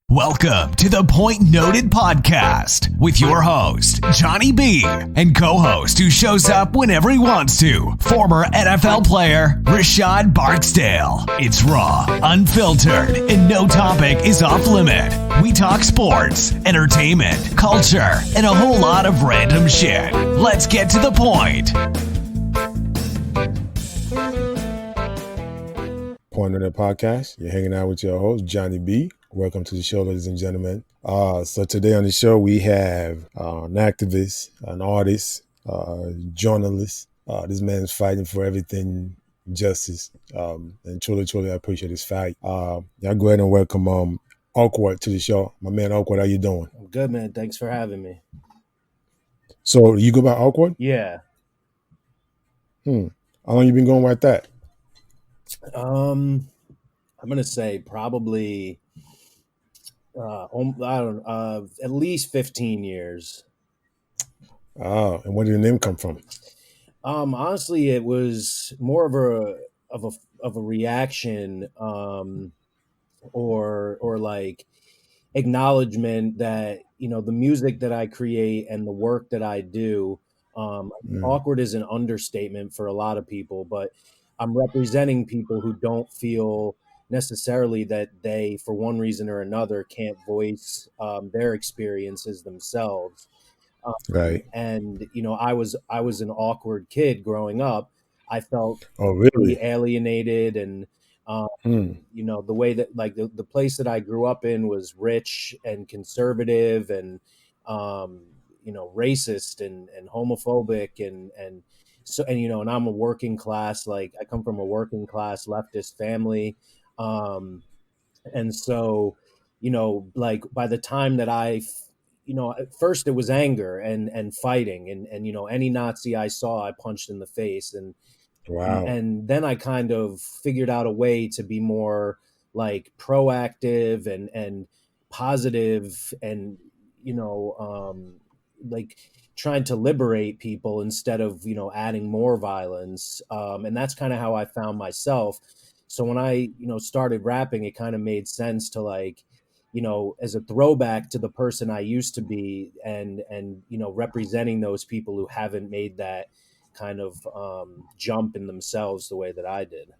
Welcome to the Point Noted podcast with your host, Johnny B, and co-host who shows up whenever he wants to, former NFL player, Rashad Barksdale. It's raw, unfiltered, and no topic is off limit. We talk sports, entertainment, culture, and a whole lot of random shit. Let's get to the point. Point Noted podcast. You're hanging out with your host, Johnny B. Welcome to the show, ladies and gentlemen. So today on the show, we have an activist, an artist, journalist. This man's fighting for everything justice. And truly, I appreciate his fight. Y'all go ahead and welcome Awkword to the show. My man, Awkward, how you doing? I'm good, man. Thanks for having me. So you go by Awkward? Yeah. How long you been going like that? I'm gonna say probably I don't at least 15 years. Oh, and where did the name come from? Honestly, it was more of a reaction or like acknowledgement that, you know, the music that I create and the work that I do, awkward is an understatement for a lot of people, but I'm representing people who don't feel necessarily that they, for one reason or another, can't voice their experiences themselves. Right. And you know, I was an awkward kid growing up. I felt really alienated, and you know, the way that, like, the place that I grew up in was rich and conservative and you know, racist and homophobic and so, and you know, and I'm a working class, like I come from a working class leftist family, and so, you know, like by the time that you know, at first it was anger and fighting and you know, any Nazi I saw I punched in the face, and wow. And then I kind of figured out a way to be more like proactive and positive and, you know, like trying to liberate people instead of, you know, adding more violence. And that's kind of how I found myself. So when I, you know, started rapping, it kind of made sense to, like, you know, as a throwback to the person I used to be and, you know, representing those people who haven't made that kind of jump in themselves the way that I did.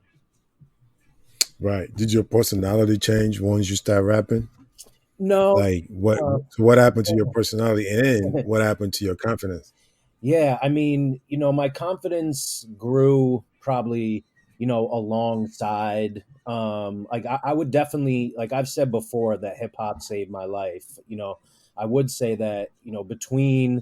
Right. Did your personality change once you start rapping? No. Like what happened to your personality and what happened to your confidence? Yeah, I mean, you know, my confidence grew probably, you know, alongside like I would definitely, like I've said before, that hip hop saved my life. You know, I would say that, you know, between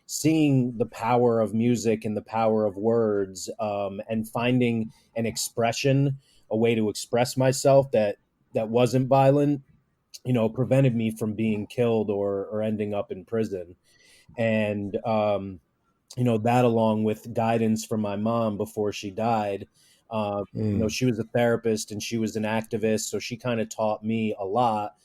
seeing the power of music and the power of words, and finding an expression, a way to express myself that wasn't violent, you know, prevented me from being killed or ending up in prison. And you know, that along with guidance from my mom before she died. You know, she was a therapist and she was an activist, so she kind of taught me a lot.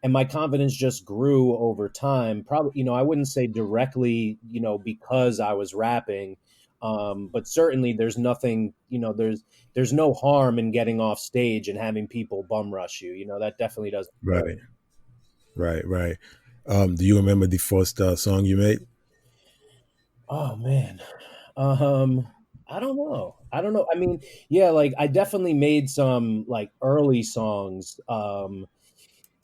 And my confidence just grew over time. Probably, you know, I wouldn't say directly, you know, because I was rapping, but certainly there's nothing, you know, there's no harm in getting off stage and having people bum rush you. You know, that definitely doesn't hurt. Right. Do you remember the first song you made? Oh man. I don't know. I mean, yeah, like I definitely made some like early songs.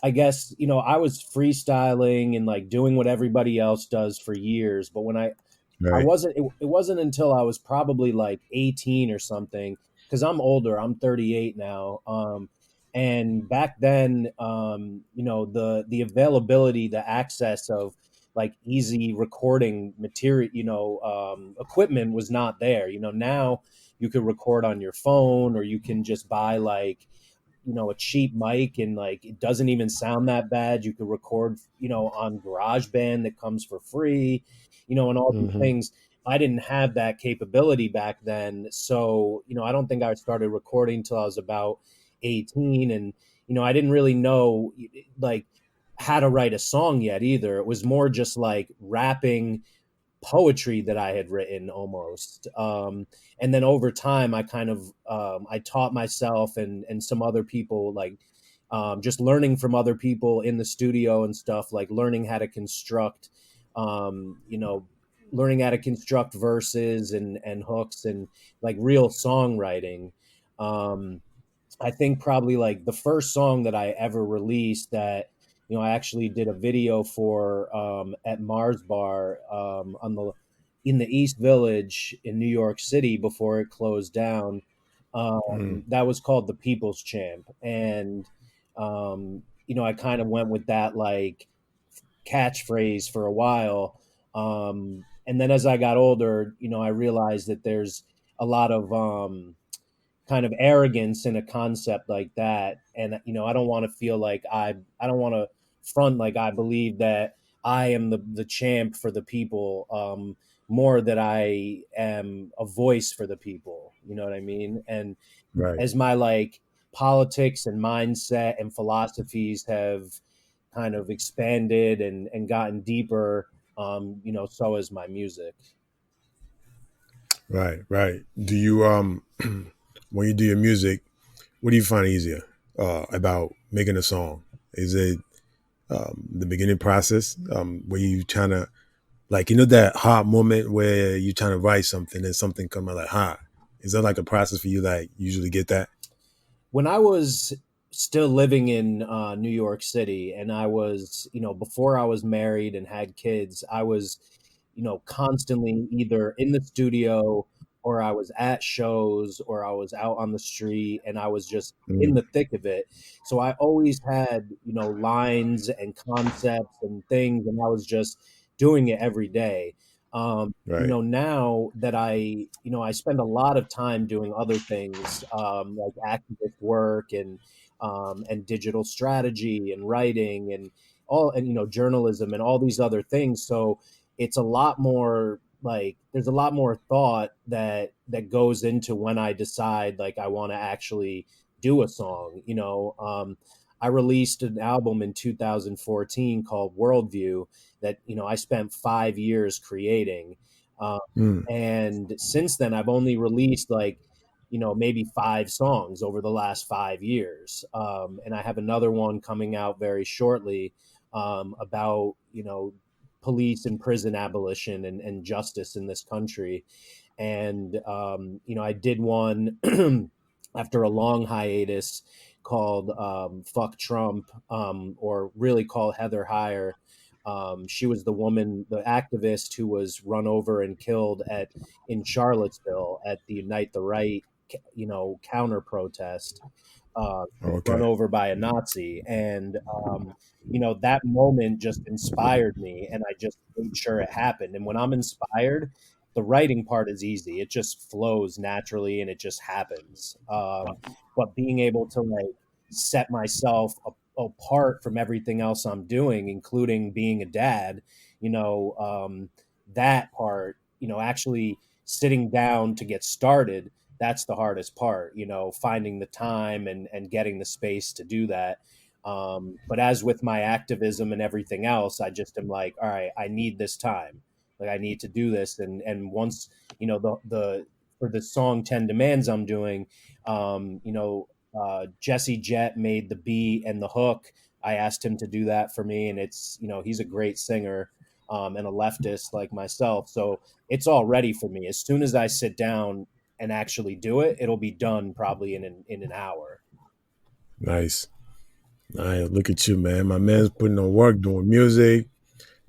I guess, you know, I was freestyling and like doing what everybody else does for years, but when I Right. it wasn't until I was probably like 18 or something, because I'm older, I'm 38 now. And back then, you know, the availability, the access of like easy recording material, you know, equipment was not there. You know, now you could record on your phone, or you can just buy like, you know, a cheap mic and like it doesn't even sound that bad. You could record, you know, on GarageBand that comes for free, you know, and all these things. I didn't have that capability back then. So, you know, I don't think I started recording till I was about 18. And, you know, I didn't really know like how to write a song yet either. It was more just like rapping poetry that I had written almost. And then over time, I kind of I taught myself and some other people like just learning from other people in the studio and stuff, like learning how to construct, you know, learning how to construct verses and hooks and like real songwriting. Um, I think probably like the first song that I ever released that, you know, I actually did a video for at Mars Bar on the in the East Village in New York City before it closed down. Mm, That was called The People's Champ. And you know, I kind of went with that like catchphrase for a while. And then as I got older, you know, I realized that there's a lot of kind of arrogance in a concept like that. And you know, I don't want to feel like I don't want to front like I believe that I am the champ for the people, more that I am a voice for the people, you know what I mean? And right. as my like politics and mindset and philosophies have kind of expanded and gotten deeper, you know, so is my music. Right, right. Do you when you do your music, what do you find easier about making a song? Is it the beginning process where you trying to like that hot moment where you trying to write something and something come out like hot? Is that like a process for you? Like usually get that? When I was still living in New York City, and I was, you know, before I was married and had kids, I was, you know, constantly either in the studio or I was at shows or I was out on the street and I was just in Mm, the thick of it. So I always had, you know, lines and concepts and things, and I was just doing it every day. You right. know, now that you know, I spend a lot of time doing other things, like activist work and digital strategy and writing and all, and, you know, journalism and all these other things. So it's a lot more like there's a lot more thought that goes into when I decide like I want to actually do a song, you know. I released an album in 2014 called Worldview that, you know, I spent 5 years creating. Um, Mm, and since then, I've only released like, you know, maybe 5 songs over the last 5 years. And I have another one coming out very shortly, about, you know, police and prison abolition and justice in this country. And you know, I did one after a long hiatus called "Fuck Trump," or really called Heather Heyer. She was the woman, the activist who was run over and killed at in Charlottesville at the Unite the Right, you know, counter protest. She was run okay. over by a Nazi, and you know, that moment just inspired me, and I just made sure it happened. And when I'm inspired, the writing part is easy; it just flows naturally, and it just happens. But being able to like set myself apart from everything else I'm doing, including being a dad, you know, that part, you know, actually sitting down to get started, that's the hardest part, you know, finding the time and getting the space to do that. But as with my activism and everything else, I just am like, all right, I need this time. Like I need to do this. And once, you know, the for the song 10 Demands I'm doing, you know, Jesse Jett made the beat and the hook. I asked him to do that for me, and it's, you know, he's a great singer, and a leftist like myself. So it's all ready for me. As soon as I sit down and actually do it, it'll be done probably in an hour. Nice. Nice. Look at you, man. My man's putting on work, doing music,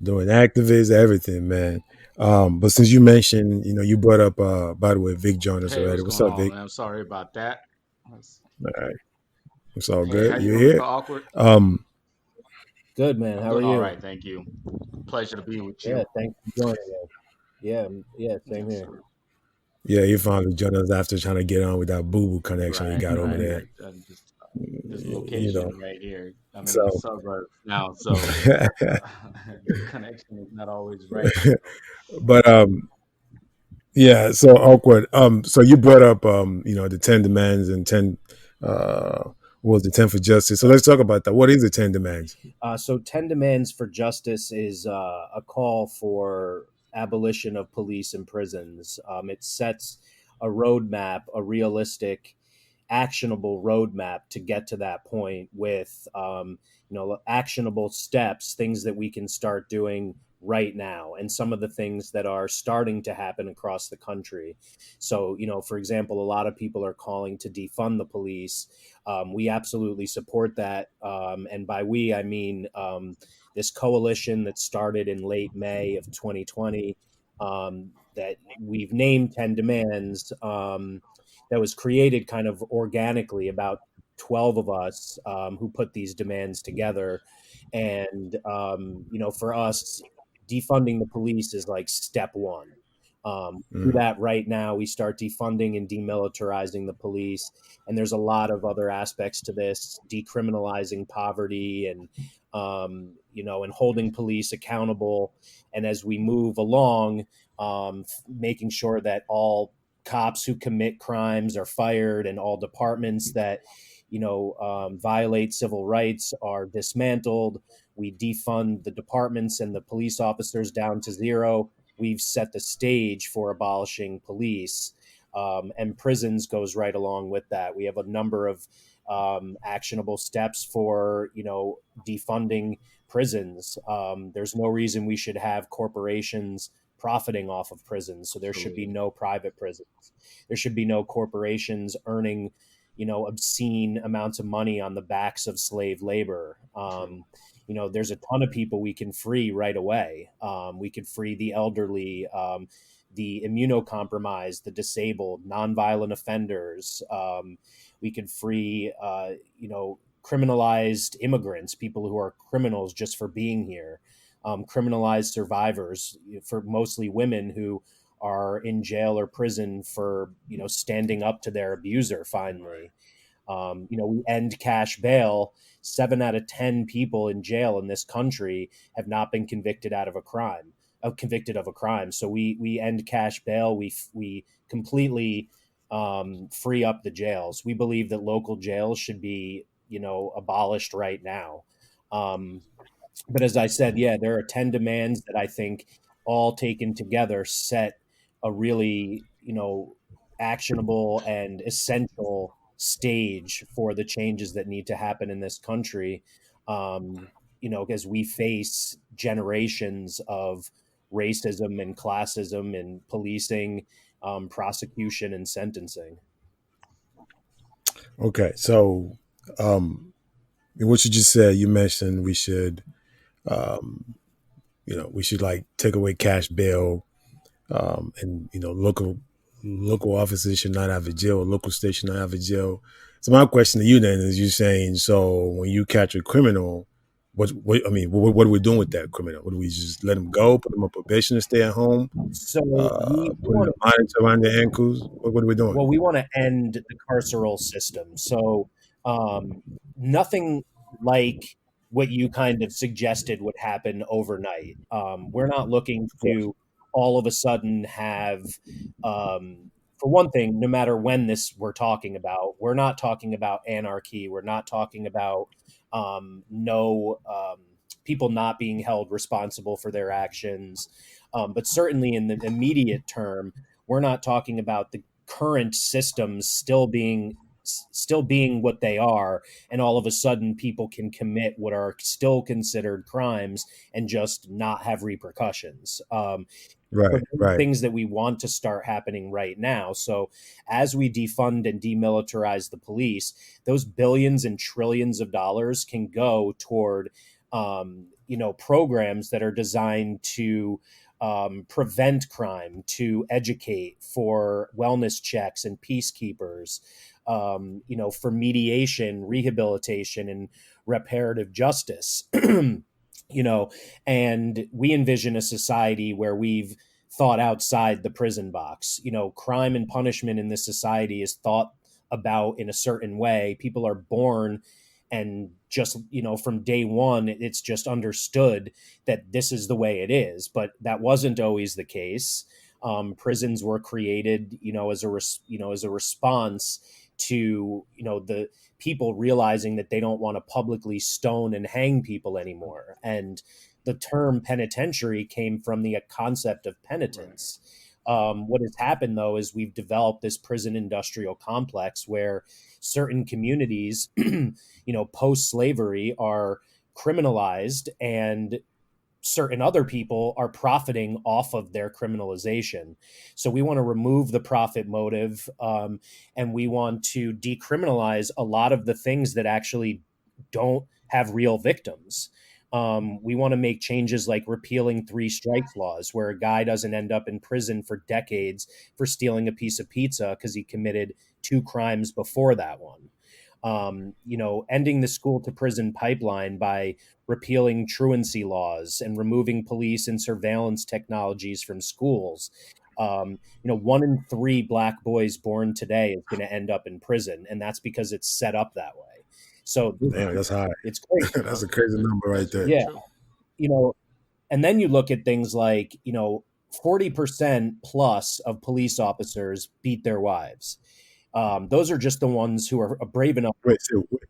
doing activists, everything, man. But since you mentioned, you brought up, by the way, Vic joined us Hey, already. what's What's going up, on, Vic? man? I'm sorry about that. All right. It's all Hey, how good. you You're doing, Mr. here. Awkward? Um, Good man. I'm How are doing all you? right, thank you. Pleasure to be with Yeah, you. thanks for joining us. Yeah, yeah, same Yes, here. sir. yeah, he finally joined us after trying to get on with that boo boo connection he Right, got over right. there. Just this You know, location right here. I'm in the so, suburbs now, so the connection is not always right. but yeah, so awkward. So you brought up, the 10 demands and 10, what was the 10 for justice? So let's talk about that. What is the 10 demands? So 10 Demands for Justice is a call for abolition of police and prisons. It sets a roadmap, a realistic actionable roadmap to get to that point with, actionable steps, things that we can start doing right now, and some of the things that are starting to happen across the country. So, for example, a lot of people are calling to defund the police. We absolutely support that. And by we, I mean this coalition that started in late May of 2020, that we've named 10 Demands, that was created kind of organically, about 12 of us who put these demands together. And, for us, defunding the police is like step one. Do that right now. We start defunding and demilitarizing the police. And there's a lot of other aspects to this, decriminalizing poverty and, and holding police accountable. And as we move along, making sure that all cops who commit crimes are fired and all departments that violate civil rights are dismantled. We defund the departments and the police officers down to zero. We've set the stage for abolishing police, and prisons goes right along with that. We have a number of actionable steps for defunding prisons. There's no reason we should have corporations profiting off of prisons, so there should be no private prisons. There should be no corporations earning obscene amounts of money on the backs of slave labor. There's a ton of people we can free right away. We could free the elderly, the immunocompromised, the disabled, nonviolent offenders. We could free, criminalized immigrants, people who are criminals just for being here. Criminalized survivors, for mostly women who are in jail or prison for standing up to their abuser. Finally, we end cash bail. 7 out of 10 people in jail in this country have not been convicted of a crime. So we end cash bail. We completely free up the jails. We believe that local jails should be abolished right now. But as I said, yeah, there are 10 demands that I think all taken together set a really, actionable and essential stage for the changes that need to happen in this country. As we face generations of racism and classism and policing, prosecution and sentencing. Okay, so what you just said, you mentioned we should, we should like take away cash bail, and local officers should not have a jail, or local state should not have a jail. So my question to you then is, you saying, so when you catch a criminal, what are we doing with that criminal? What do we just let them go, put them on probation and stay at home, So put a monitor around their ankles? What are we doing? Well, we want to end the carceral system. So nothing like what you kind of suggested would happen overnight. We're not looking to all of a sudden have, for one thing, no matter when this we're talking about, we're not talking about anarchy. We're not talking about no people not being held responsible for their actions. But certainly in the immediate term, we're not talking about the current systems still being what they are, and all of a sudden people can commit what are still considered crimes and just not have repercussions. Right. Things that we want to start happening right now. So as we defund and demilitarize the police, those billions and trillions of dollars can go toward programs that are designed to prevent crime, to educate, for wellness checks and peacekeepers, for mediation, rehabilitation, and reparative justice. And we envision a society where we've thought outside the prison box. Crime and punishment in this society is thought about in a certain way. People are born and just, from day one, it's just understood that this is the way it is. But that wasn't always the case. Prisons were created, as a response to, the people realizing that they don't want to publicly stone and hang people anymore. And the term penitentiary came from the concept of penitence. What has happened, though, is we've developed this prison industrial complex where certain communities, post-slavery are criminalized, and certain other people are profiting off of their criminalization. So we want to remove the profit motive, and we want to decriminalize a lot of the things that actually don't have real victims. We want to make changes like repealing three strikes laws, where a guy doesn't end up in prison for decades for stealing a piece of pizza because he committed two crimes before that one. Ending the school to prison pipeline by repealing truancy laws and removing police and surveillance technologies from schools. 1 in 3 Black boys born today is going to end up in prison, and that's because it's set up that way. So Damn, that's high. it's crazy. That's a crazy number right That's there. very Yeah. true. And then you look at things like, 40% plus of police officers beat their wives. Those are just the ones who are brave enough. Wait,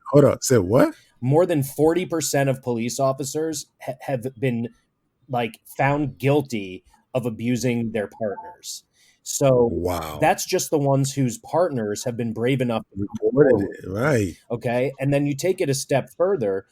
hold up. Say what? More than 40% of police officers have been found guilty of abusing their partners. So Wow. that's just the ones whose partners have been brave enough to come Reported forward. it, right? Okay. And then you take it a step further.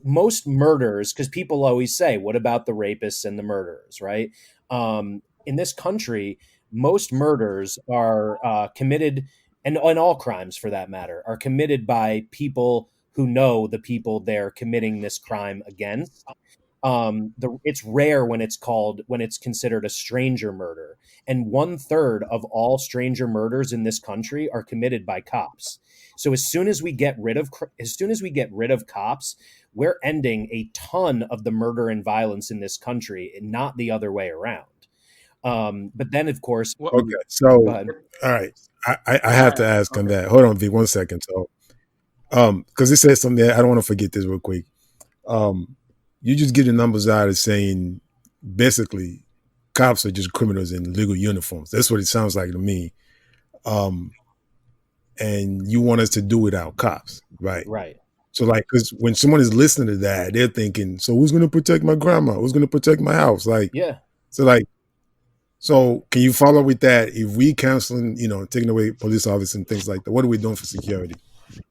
Most murders, because people always say, what about the rapists and the murderers, right? In this country, most murders are committed, and all crimes for that matter, are committed by people who know the people they're committing this crime against. It's rare when it's considered a stranger murder, and 1/3 of all stranger murders in this country are committed by cops. So as soon as we get rid of cops, we're ending a ton of the murder and violence in this country, and not the other way around. But then, of course, Well, Okay, so go ahead. all right, I have to ask on that. Hold on, V, 1 second. So, because it says something that I don't want to forget this real quick. You just give the numbers out as saying basically cops are just criminals in legal uniforms. That's what it sounds like to me. And you want us to do without cops, right? Right. So, because when someone is listening to that, they're thinking, "So who's going to protect my grandma? Who's going to protect my house?" Yeah. So can you follow with that? If we canceling, taking away police officers and things like that, what are we doing for security?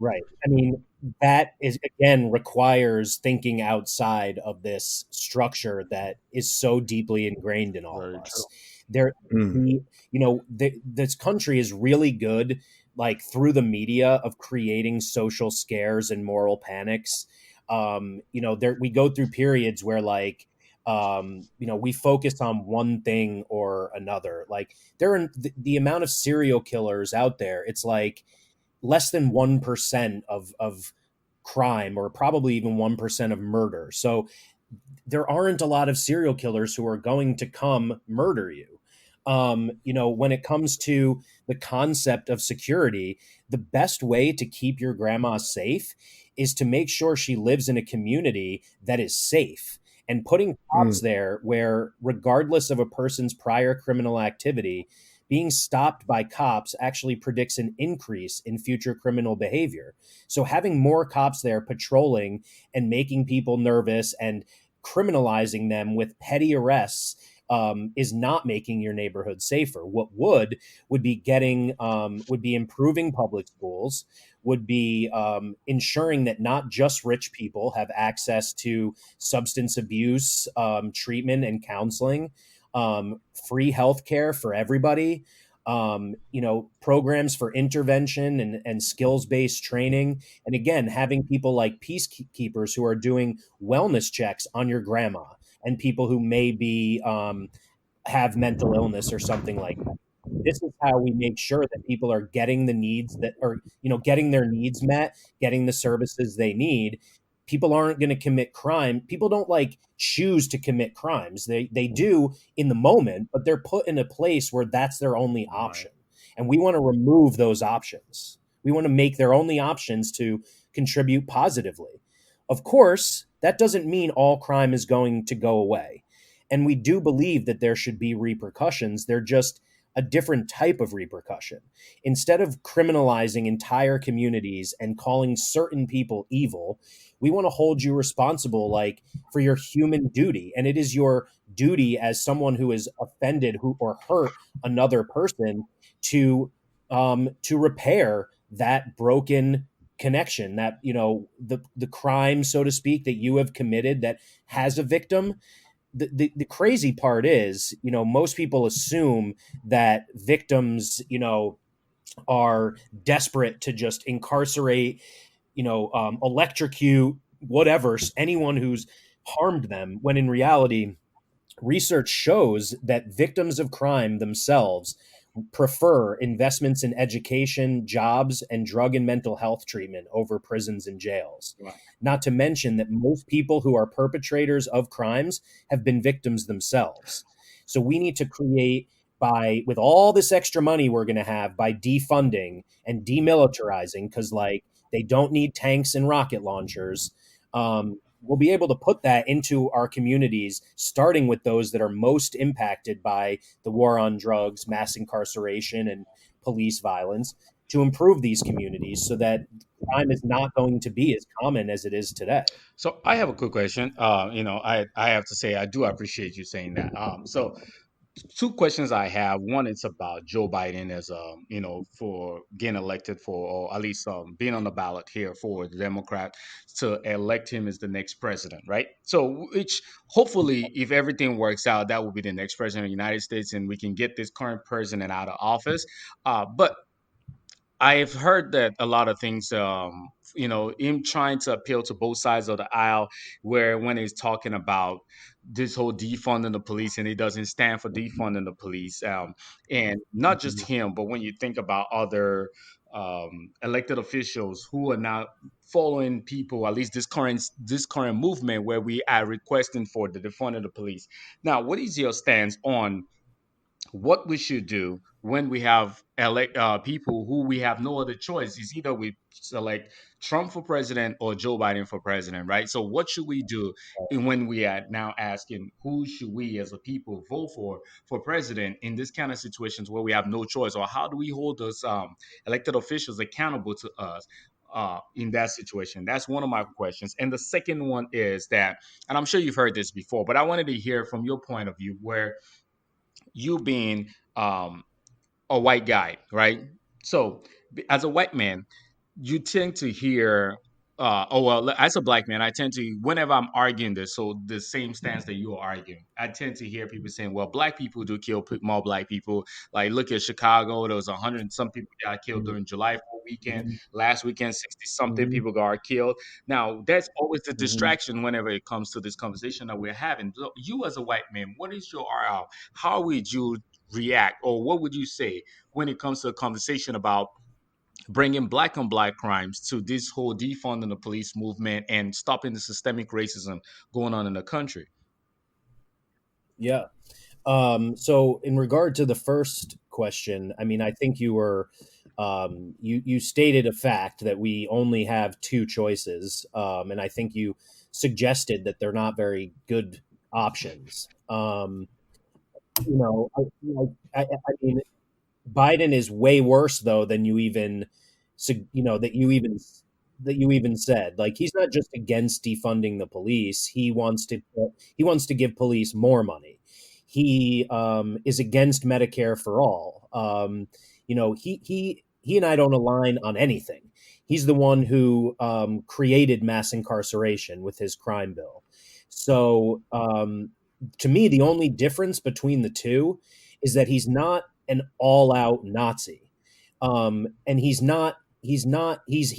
Right. I mean, that is, again, requires thinking outside of this structure that is so deeply ingrained in all Very of us. true. This country is really good, through the media, of creating social scares and moral panics. We go through periods where we focus on one thing or another. The amount of serial killers out there, it's less than 1% of crime, or probably even 1% of murder. So there aren't a lot of serial killers who are going to come murder you. When it comes to the concept of security, the best way to keep your grandma safe is to make sure she lives in a community that is safe. And putting cops there where, regardless of a person's prior criminal activity, being stopped by cops actually predicts an increase in future criminal behavior. So having more cops there patrolling and making people nervous and criminalizing them with petty arrests is not making your neighborhood safer. What would be improving public schools, would be ensuring that not just rich people have access to substance abuse treatment and counseling, free healthcare for everybody, programs for intervention and skills-based training. And again, having people like peacekeepers who are doing wellness checks on your grandma and people who may be have mental illness or something like that. This is how we make sure that people are getting the needs that are, getting their needs met, getting the services they need. People aren't going to commit crime. People don't choose to commit crimes. They do in the moment, but they're put in a place where that's their only option. And we want to remove those options. We want to make their only options to contribute positively. Of course, that doesn't mean all crime is going to go away. And we do believe that there should be repercussions. They're just a different type of repercussion. Instead of criminalizing entire communities and calling certain people evil, we want to hold you responsible, like, for your human duty. And it is your duty as someone who has offended who or hurt another person to repair that broken connection, that, the crime, so to speak, that you have committed that has a victim. The crazy part is, most people assume that victims, are desperate to just incarcerate, electrocute, whatever, anyone who's harmed them, when in reality, research shows that victims of crime themselves prefer investments in education, jobs, and drug and mental health treatment over prisons and jails. Right. Not to mention that most people who are perpetrators of crimes have been victims themselves. So we need to create, with all this extra money we're going to have, by defunding and demilitarizing, because, like, they don't need tanks and rocket launchers. We'll be able to put that into our communities, starting with those that are most impacted by the war on drugs, mass incarceration, and police violence, to improve these communities so that crime is not going to be as common as it is today. So I have a quick question. I have to say I do appreciate you saying that. So two questions I have. One, it's about Joe Biden as for getting elected for, or at least being on the ballot here for the Democrat to elect him as the next president, right? So, which hopefully, if everything works out, that will be the next president of the United States, and we can get this current president out of office. But I've heard that a lot of things, him trying to appeal to both sides of the aisle, where when he's talking about this whole defunding the police, and he doesn't stand for defunding the police, and not just him, but when you think about other elected officials who are now following people, at least this current movement where we are requesting for the defunding of the police. Now, what is your stance on what we should do when we have people who we have no other choice? Is either we select Trump for president or Joe Biden for president, right? So what should we do when we are now asking who should we as a people vote for president in this kind of situations where we have no choice, or how do we hold those elected officials accountable to us in that situation? That's one of my questions. And the second one is that, and I'm sure you've heard this before, but I wanted to hear from your point of view, where you being a white guy, right? So, as a white man, you tend to hear, as a black man, I tend to, whenever I'm arguing this, so the same stance that you are arguing, I tend to hear people saying, well, black people do kill more black people. Like, look at Chicago, there was 100 and some people got killed during July 4th weekend. Last weekend, 60 something people got killed. Now, that's always the distraction whenever it comes to this conversation that we're having. So you, as a white man, what is your RL? How would you react, or what would you say when it comes to a conversation about bringing black on black crimes to this whole defunding the police movement and stopping the systemic racism going on in the country? Yeah. So in regard to the first question, I mean, I think you stated a fact that we only have two choices, and I think you suggested that they're not very good options. I mean, Biden is way worse though than you even, that you even said. Like, he's not just against defunding the police. He wants to give police more money. He is against Medicare for all. He and I don't align on anything. He's the one who created mass incarceration with his crime bill. So to me, the only difference between the two is that he's not an all-out Nazi, and he's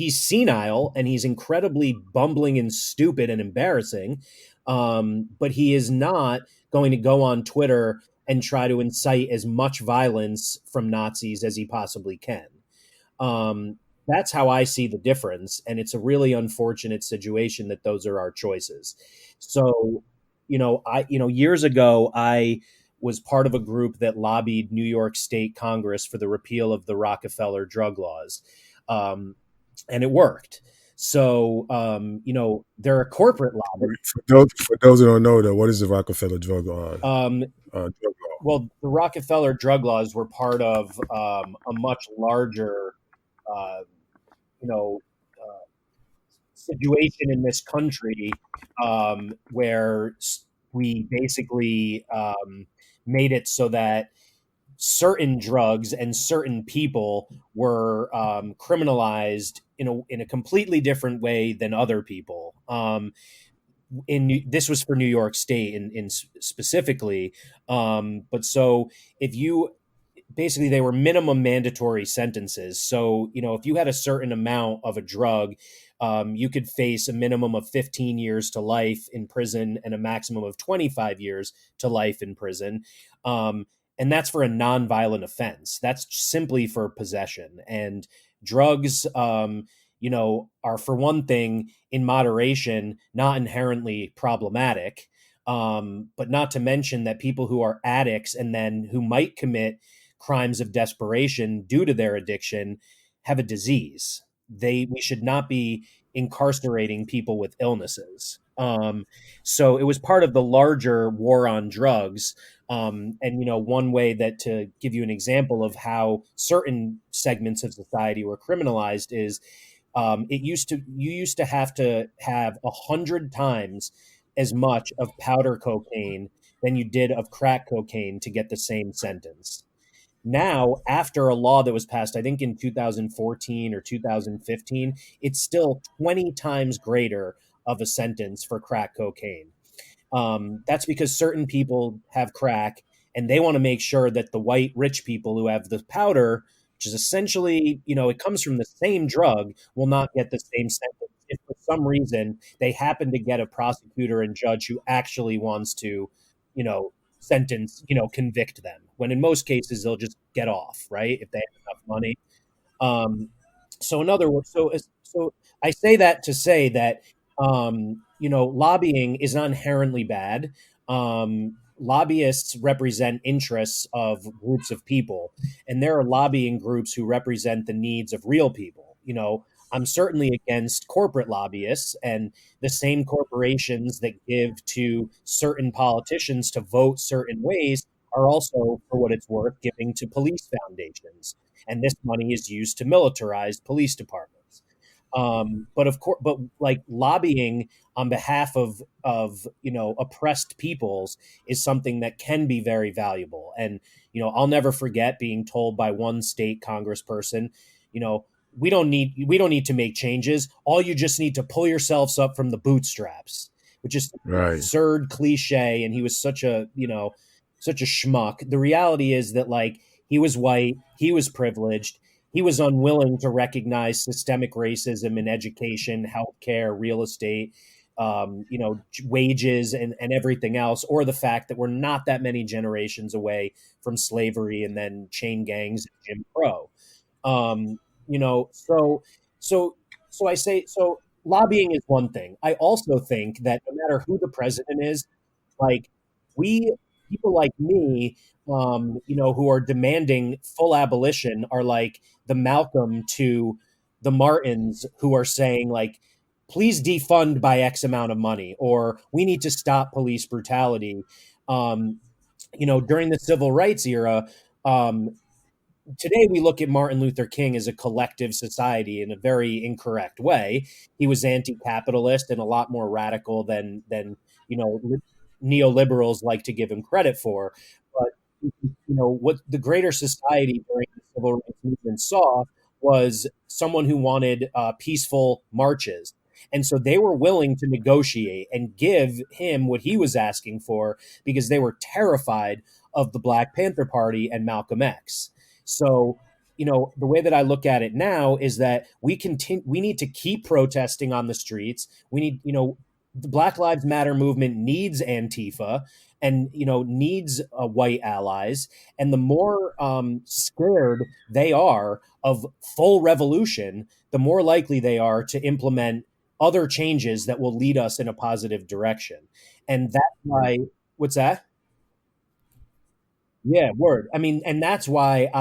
senile, and he's incredibly bumbling and stupid and embarrassing, but he is not going to go on Twitter and try to incite as much violence from Nazis as he possibly can. That's how I see the difference, and it's a really unfortunate situation that those are our choices. So, years ago, I was part of a group that lobbied New York State Congress for the repeal of the Rockefeller drug laws, and it worked. So, they're a corporate lobby. For those who don't know, though, what is the Rockefeller drug law? Drug law? Well, the Rockefeller drug laws were part of a much larger, uh, situation in this country where we basically made it so that certain drugs and certain people were criminalized in a completely different way than other people. This was for New York State in specifically, but so if you basically they were minimum mandatory sentences. So, if you had a certain amount of a drug, you could face a minimum of 15 years to life in prison and a maximum of 25 years to life in prison. And that's for a nonviolent offense. That's simply for possession. And drugs, are, for one thing, in moderation, not inherently problematic. But not to mention that people who are addicts and then who might commit crimes of desperation due to their addiction have a disease. We should not be incarcerating people with illnesses. So it was part of the larger war on drugs. And one way that, to give you an example of how certain segments of society were criminalized, is you used to have 100 times as much of powder cocaine than you did of crack cocaine to get the same sentence. Now, after a law that was passed, I think in 2014 or 2015, it's still 20 times greater of a sentence for crack cocaine. That's because certain people have crack and they want to make sure that the white rich people who have the powder, which is essentially, it comes from the same drug, will not get the same sentence if for some reason they happen to get a prosecutor and judge who actually wants to, sentence, convict them. When in most cases they'll just get off, right? If they have enough money. So in other words, so I say that to say that lobbying is not inherently bad. Lobbyists represent interests of groups of people, and there are lobbying groups who represent the needs of real people. I'm certainly against corporate lobbyists, and the same corporations that give to certain politicians to vote certain ways are also, for what it's worth, giving to police foundations. And this money is used to militarize police departments. But of course, but like lobbying on behalf of oppressed peoples is something that can be very valuable. And I'll never forget being told by one state congressperson, we don't need to make changes. All you just need to pull yourselves up from the bootstraps, which is Right. absurd cliche. And he was such a schmuck. The reality is that, like, he was white, he was privileged, he was unwilling to recognize systemic racism in education, healthcare, real estate, wages, and everything else, or the fact that we're not that many generations away from slavery and then chain gangs and Jim Crow. So I say, so lobbying is one thing. I also think that no matter who the president is, like, people like me, who are demanding full abolition, are like the Malcolm to the Martins, who are saying, like, please defund by X amount of money, or we need to stop police brutality. During the civil rights era, today we look at Martin Luther King as a collective society in a very incorrect way. He was anti-capitalist and a lot more radical than neoliberals like to give him credit for. But what the greater society during the civil rights movement saw was someone who wanted peaceful marches. And so they were willing to negotiate and give him what he was asking for because they were terrified of the Black Panther Party and Malcolm X. So, the way that I look at it now is that we need to keep protesting on the streets. We need, the Black Lives Matter movement needs Antifa and, needs white allies. And the more scared they are of full revolution, the more likely they are to implement other changes that will lead us in a positive direction. And that's why, what's that? Yeah, word. I mean, and that's why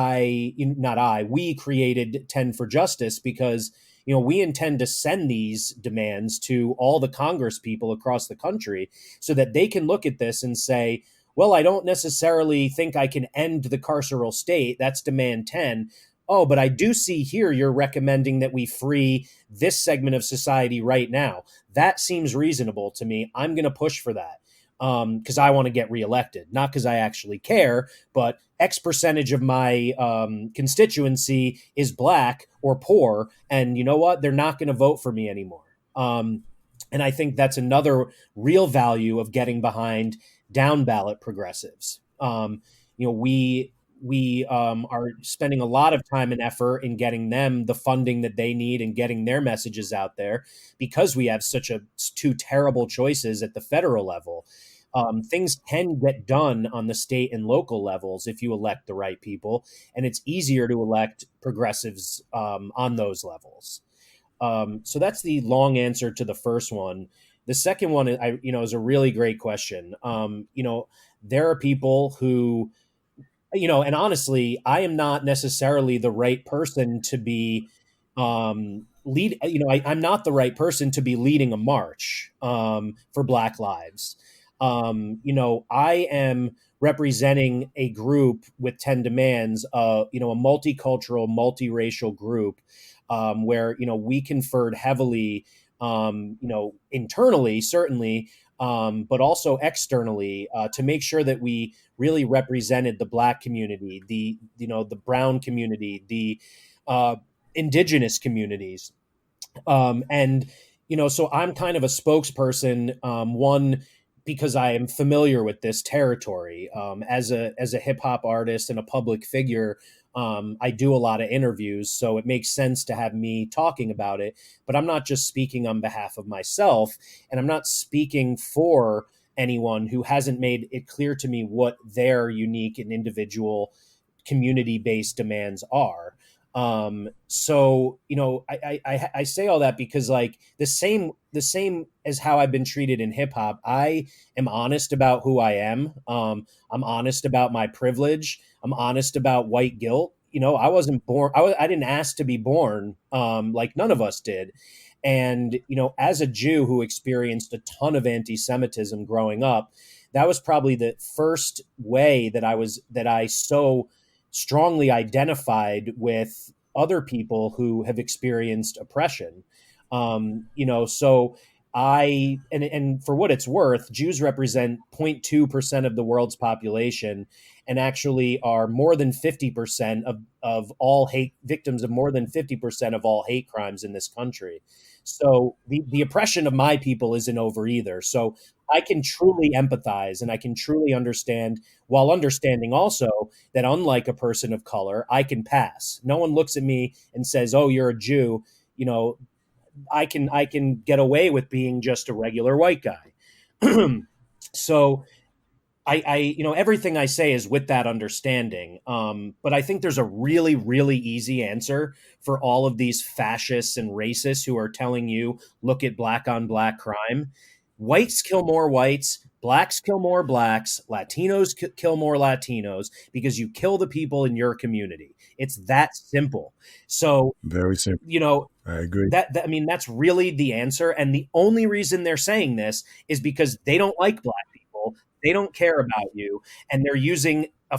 we created 10 for Justice, because, we intend to send these demands to all the Congress people across the country so that they can look at this and say, well, I don't necessarily think I can end the carceral state. That's demand 10. oh, but I do see here you're recommending that we free this segment of society right now. That seems reasonable to me. I'm going to push for that because I want to get reelected, not because I actually care, but X percentage of my constituency is black or poor. And you know what? They're not going to vote for me anymore. And I think that's another real value of getting behind down ballot progressives. We are spending a lot of time and effort in getting them the funding that they need and getting their messages out there because we have such two terrible choices at the federal level. Things can get done on the state and local levels if you elect the right people, and it's easier to elect progressives on those levels. So that's the long answer to the first one. The second one, is a really great question. There are people who, and honestly, I am not necessarily the right person to be lead. I'm not the right person to be leading a march for Black Lives. I am representing a group with 10 demands, a multicultural, multiracial group where, we conferred heavily, internally, certainly, but also externally to make sure that we really represented the Black community, the brown community, the indigenous communities. And so I'm kind of a spokesperson, one, because I am familiar with this territory. As a hip hop artist and a public figure, I do a lot of interviews, so it makes sense to have me talking about it. But I'm not just speaking on behalf of myself, and I'm not speaking for anyone who hasn't made it clear to me what their unique and individual community-based demands are. So I say all that because, like, the same as how I've been treated in hip hop, I am honest about who I am. I'm honest about my privilege. I'm honest about white guilt. I wasn't born. I didn't ask to be born. Like none of us did. And as a Jew who experienced a ton of anti-Semitism growing up, that was probably the first way that I so strongly identified with other people who have experienced oppression. So and for what it's worth, Jews represent 0.2% of the world's population and actually are more than 50% of all hate victims of more than 50% of all hate crimes in this country. So the oppression of my people isn't over either. So I can truly empathize and I can truly understand, while understanding also that unlike a person of color, I can pass. No one looks at me and says, "Oh, you're a Jew." I can get away with being just a regular white guy. So everything I say is with that understanding. But I think there's a really, really easy answer for all of these fascists and racists who are telling you, look at black on black crime. Whites kill more whites, blacks kill more blacks, Latinos kill more Latinos because you kill the people in your community. It's that simple. So, Very simple. I agree. I mean, that's really the answer. And the only reason they're saying this is because they don't like black people. They don't care about you. And they're using a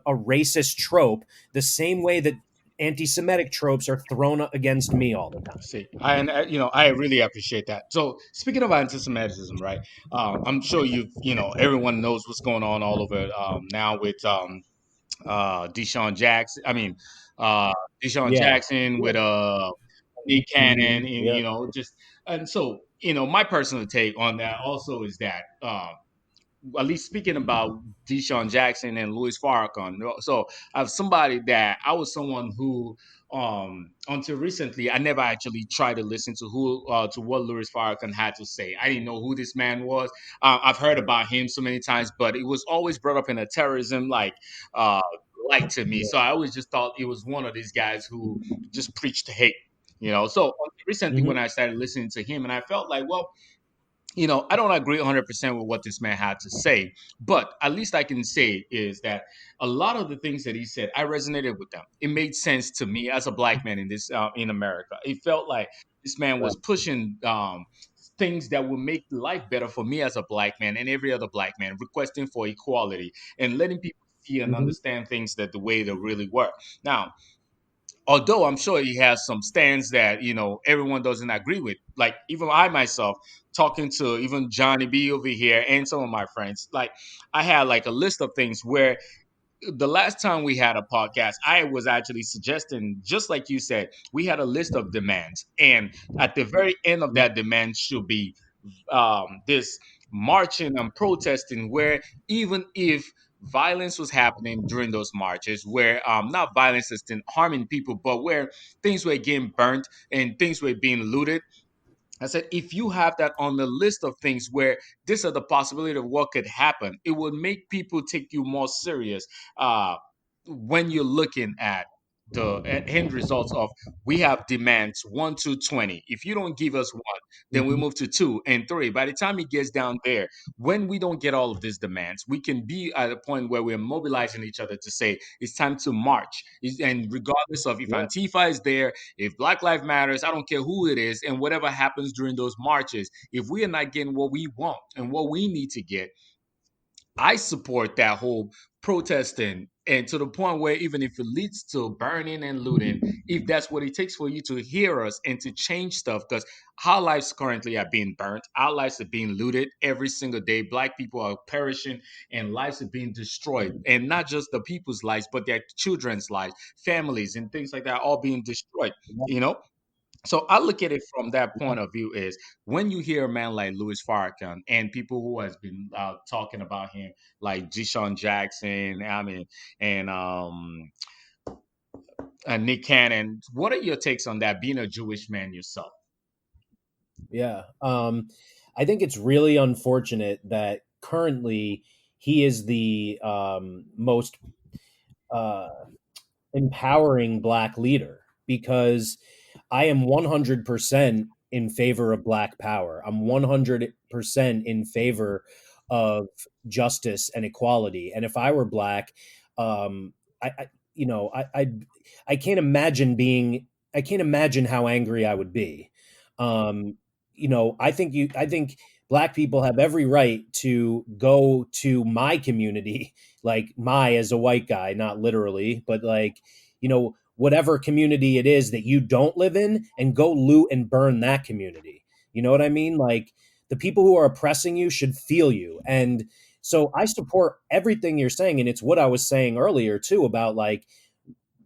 racist trope the same way that anti-Semitic tropes are thrown against me all the time. See, I really appreciate that. So speaking of anti-Semitism, right? I'm sure everyone knows what's going on all over now with Deshaun Jackson. Deshaun Yeah. Jackson with Nick Cannon, and Yep. just and so my personal take on that also is that at least speaking about Deshaun Jackson and Louis Farrakhan. So I have somebody that I was someone who, until recently, I never actually tried to listen to what Louis Farrakhan had to say. I didn't know who this man was. I've heard about him so many times, but it was always brought up in a terrorism uh, light to me. Yeah. So I always just thought it was one of these guys who just preached hate. So recently Mm-hmm. when I started listening to him, and I felt like, well, I don't agree 100% with what this man had to say, but at least I can say is that a lot of the things that he said, I resonated with them. It made sense to me as a black man in America. It felt like this man Right. was pushing things that would make life better for me as a black man and every other black man, requesting for equality and letting people see and Mm-hmm. understand things that the way they really were. Now, although I'm sure he has some stands that everyone doesn't agree with. Like even I myself, talking to even Johnny B over here and some of my friends, like I had like a list of things where the last time we had a podcast, I was actually suggesting, just like you said, we had a list of demands, and at the very end of that demand should be this marching and protesting, where even if violence was happening during those marches, where not violence is harming people, but where things were getting burnt and things were being looted, I said, if you have that on the list of things where this are the possibility of what could happen, it would make people take you more serious when you're looking at the end results of we have demands 1 to 20. If you don't give us one, then we Mhm. move to 2 and 3. By the time it gets down there, when we don't get all of these demands, we can be at a point where we're mobilizing each other to say it's time to march. And regardless of if Yeah. Antifa is there, if Black Lives Matters, I don't care who it is, and whatever happens during those marches, if we are not getting what we want and what we need to get, I support that whole protesting, and to the point where even if it leads to burning and looting, if that's what it takes for you to hear us and to change stuff, because our lives currently are being burnt, our lives are being looted every single day. Black people are perishing and lives are being destroyed, and not just the people's lives, but their children's lives, families, and things like that, all being destroyed. Yeah. You know, so I look at it from that Yeah. point of view is when you hear a man like Louis Farrakhan and people who has been talking about him like Deshaun Jackson, I mean, and Nick Cannon, what are your takes on that? Being a Jewish man yourself, Yeah. I think it's really unfortunate that currently he is the most uh, empowering black leader, because I am 100% in favor of black power. I'm 100% in favor of justice and equality. And if I were black, I you know, I can't imagine being, I can't imagine how angry I would be. Um, I think black people have every right to go to my community, like my as a white guy, not literally, but like, whatever community it is that you don't live in, and go loot and burn that community. You know what I mean? Like, the people who are oppressing you should feel you. And so I support everything you're saying. And it's what I was saying earlier too about like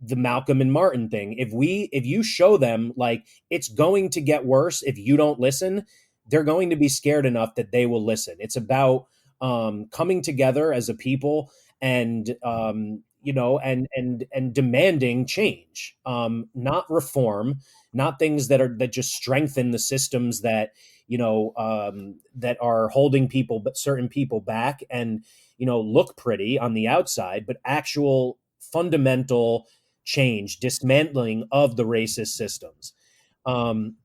the Malcolm and Martin thing. If you show them like it's going to get worse if you don't listen, they're going to be scared enough that they will listen. It's about coming together as a people, and and demanding change, not reform, not things that just strengthen the systems that that are holding people, but certain people back, and look pretty on the outside, but actual fundamental change, dismantling of the racist systems. Um,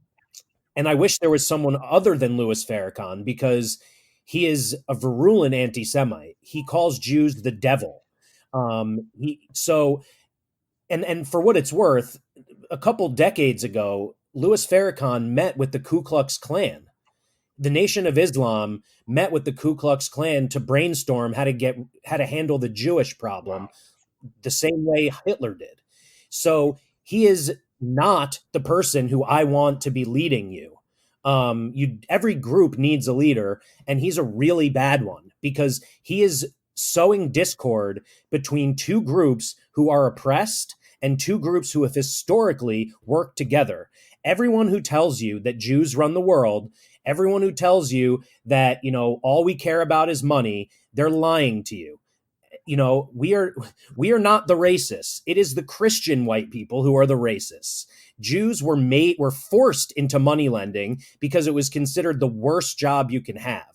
and I wish there was someone other than Louis Farrakhan, because he is a virulent anti-Semite. He calls Jews the devil. He so and for what it's worth, a couple decades ago, Louis Farrakhan met with the Ku Klux Klan. The Nation of Islam met with the Ku Klux Klan to brainstorm how to handle the Jewish wow. problem, the same way Hitler did. So he is not the person who I want to be leading you. Every group needs a leader, and he's a really bad one, because he is sowing discord between two groups who are oppressed and two groups who have historically worked together. Everyone who tells you that Jews run the world, everyone who tells you that all we care about is money, they're lying to you. We are not the racists. It is the Christian white people who are the racists. Jews were forced into money lending because it was considered the worst job you can have.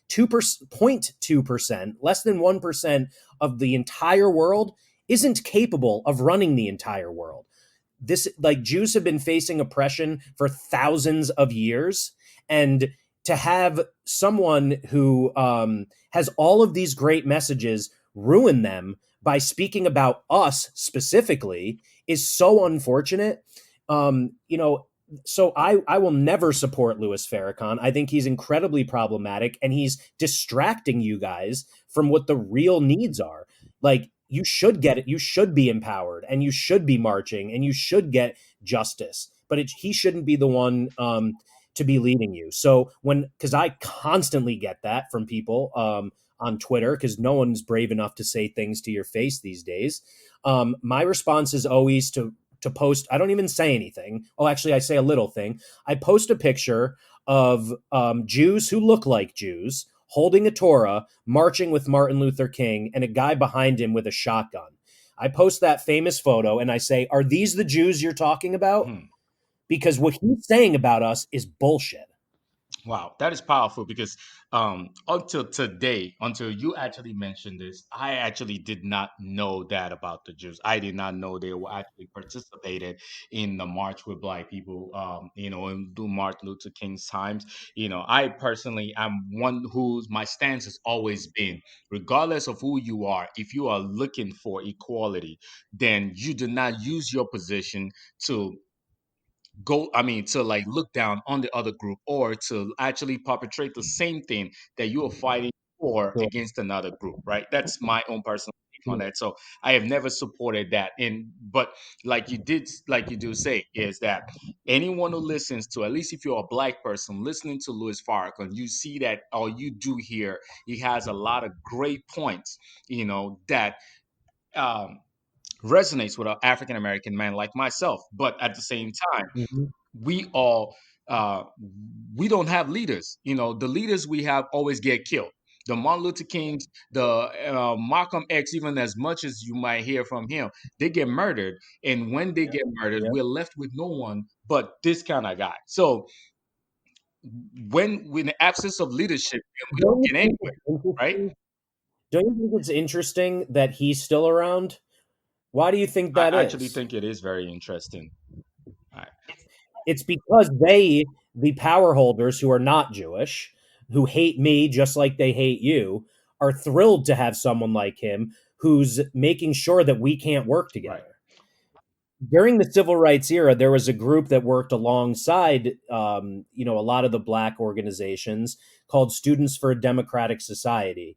2.2%, less than 1% of the entire world isn't capable of running the entire world. This, like, Jews have been facing oppression for thousands of years, and to have someone who has all of these great messages ruin them by speaking about us specifically is so unfortunate. Um, you know, so I will never support Louis Farrakhan. I think he's incredibly problematic, and he's distracting you guys from what the real needs are. Like, you should get it. You should be empowered, and you should be marching, and you should get justice. But he shouldn't be the one to be leading you. So because I constantly get that from people on Twitter, because no one's brave enough to say things to your face these days. My response is always to post. I don't even say anything. Oh, actually, I say a little thing. I post a picture of Jews who look like Jews holding a Torah, marching with Martin Luther King, and a guy behind him with a shotgun. I post that famous photo and I say, "Are these the Jews you're talking about?" Hmm. Because what he's saying about us is bullshit. Wow, that is powerful because until today, until you actually mentioned this, I actually did not know that about the Jews. I did not know they were actually participated in the March with Black people, and do Martin Luther King's times. I personally am one whose my stance has always been, regardless of who you are, if you are looking for equality, then you do not use your position to to like look down on the other group or to actually perpetrate the same thing that you are fighting for Sure. against another group, right? That's my own personal take on Sure. that. So I have never supported that. But like you do say, is that anyone who listens to, at least if you're a Black person listening to Louis Farrakhan, you see that, or you do hear, he has a lot of great points, that um resonates with an African American man like myself. But at the same time, Mhm. we all uh, we don't have leaders. The leaders we have always get killed. The Martin Luther Kings, the Malcolm X, even as much as you might hear from him, they get murdered. And when they get murdered, Yeah. we're left with no one but this kind of guy. So when in the absence of leadership, we don't Don't you get think anywhere, it's right? interesting? Don't you think it's interesting that he's still around? Why do you think I that actually is? think it is very interesting. I, It's because the power holders who are not Jewish, who hate me just like they hate you, are thrilled to have someone like him who's making sure that we can't work right, together. During the civil rights era, there was a group that worked alongside, a lot of the Black organizations called Students for a Democratic Society.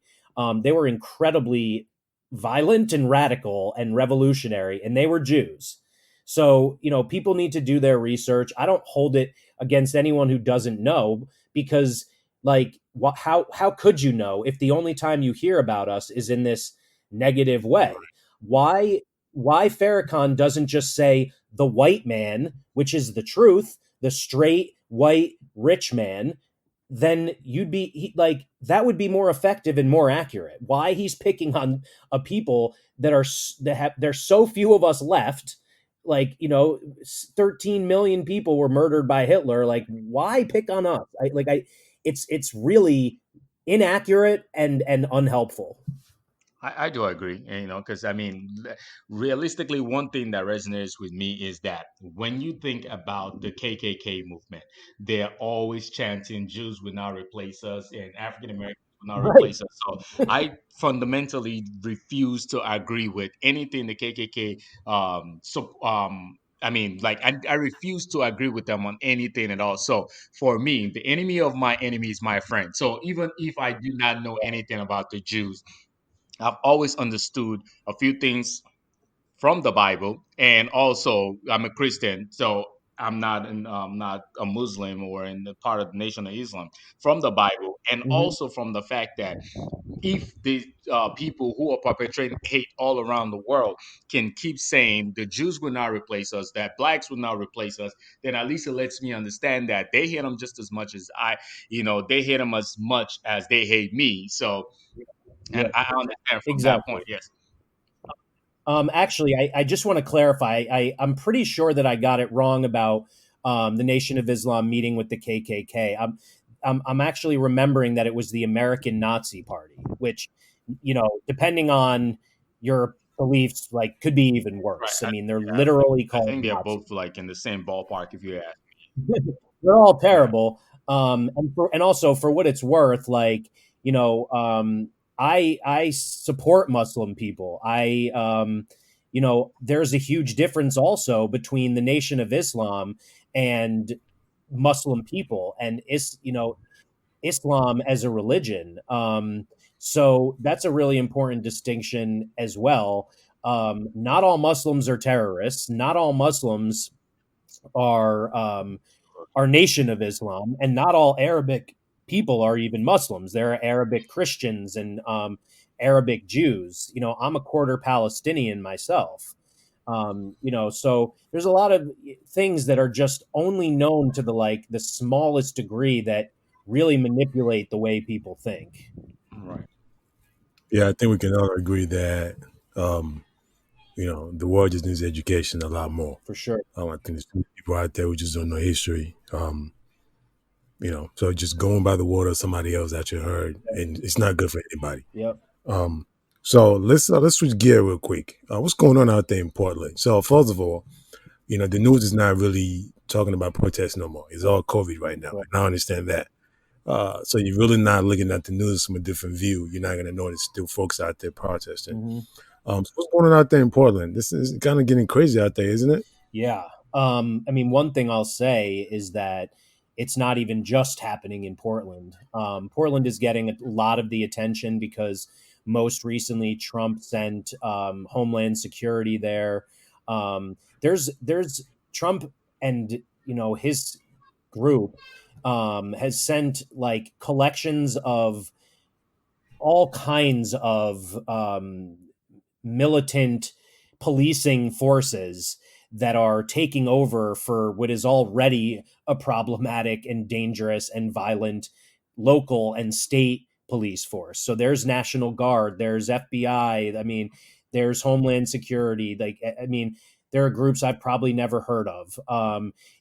They were incredibly violent and radical and revolutionary, and they were Jews. So, people need to do their research. I don't hold it against anyone who doesn't know because, like, how could you know if the only time you hear about us is in this negative way? Why why Farrakhan doesn't just say the white man, which is the truth, the straight white rich man, then like that would be more effective and more accurate. Why he's picking on a people that have there's so few of us left, like 13 million people were murdered by Hitler. Like, why pick on us? It's really inaccurate and unhelpful. I do agree, because realistically, one thing that resonates with me is that when you think about the KKK movement, they're always chanting Jews will not replace us and African Americans will not Right. replace us. So I fundamentally refuse to agree with anything the KKK. I refuse to agree with them on anything at all. So for me, the enemy of my enemy is my friend. So even if I do not know anything about the Jews, I've always understood a few things from the Bible, and also I'm a Christian, so I'm not a Muslim or in the part of the Nation of Islam. From the Bible, and Mhm. also from the fact that if the people who are perpetrating hate all around the world can keep saying the Jews will not replace us, that blacks will not replace us, then at least it lets me understand that they hate them just as much as they hate them as much as they hate me. So, Yeah, and I understand from that exactly. point. Yes. Actually, I just want to clarify. I'm pretty sure that I got it wrong about the Nation of Islam meeting with the KKK. I'm actually remembering that it was the American Nazi Party, which, depending on your beliefs, like could be even Right. worse. I mean, they're Yeah, I think literally I called think they're Nazis. both like in the same ballpark if you ask. They're all Yeah. terrible. And also for what it's worth, like I support Muslim people. There's a huge difference also between the Nation of Islam and Muslim people, and Islam as a religion. So that's a really important distinction as well. Not all Muslims are terrorists. Not all Muslims are Nation of Islam, and not all Arabic people are even Muslims. There are Arabic Christians and Arabic Jews. I'm a quarter Palestinian myself. So there's a lot of things that are just only known to the smallest degree that really manipulate the way people think. Right. Yeah, I think we can all agree that the world just needs education a lot more. For sure. I think there's too many people out there who just don't know history. So just going by the word of somebody else that you heard, and it's not good for anybody. Yep. So let's switch gear real quick. What's going on out there in Portland? So first of all, the news is not really talking about protests no more. It's all COVID right now. Right. And I understand that. So you're really not looking at the news from a different view. You're not going to notice still folks out there protesting. Mm-hmm. So what's going on out there in Portland? This is kind of getting crazy out there, isn't it? Yeah. One thing I'll say is that it's not even just happening in Portland. Portland is getting a lot of the attention because most recently Trump sent Homeland Security there. There's Trump and his group has sent collections of all kinds of militant policing forces that are taking over for what is already a problematic and dangerous and violent local and state police force. So there's National Guard, there's FBI, there's Homeland Security. There are groups I've probably never heard of.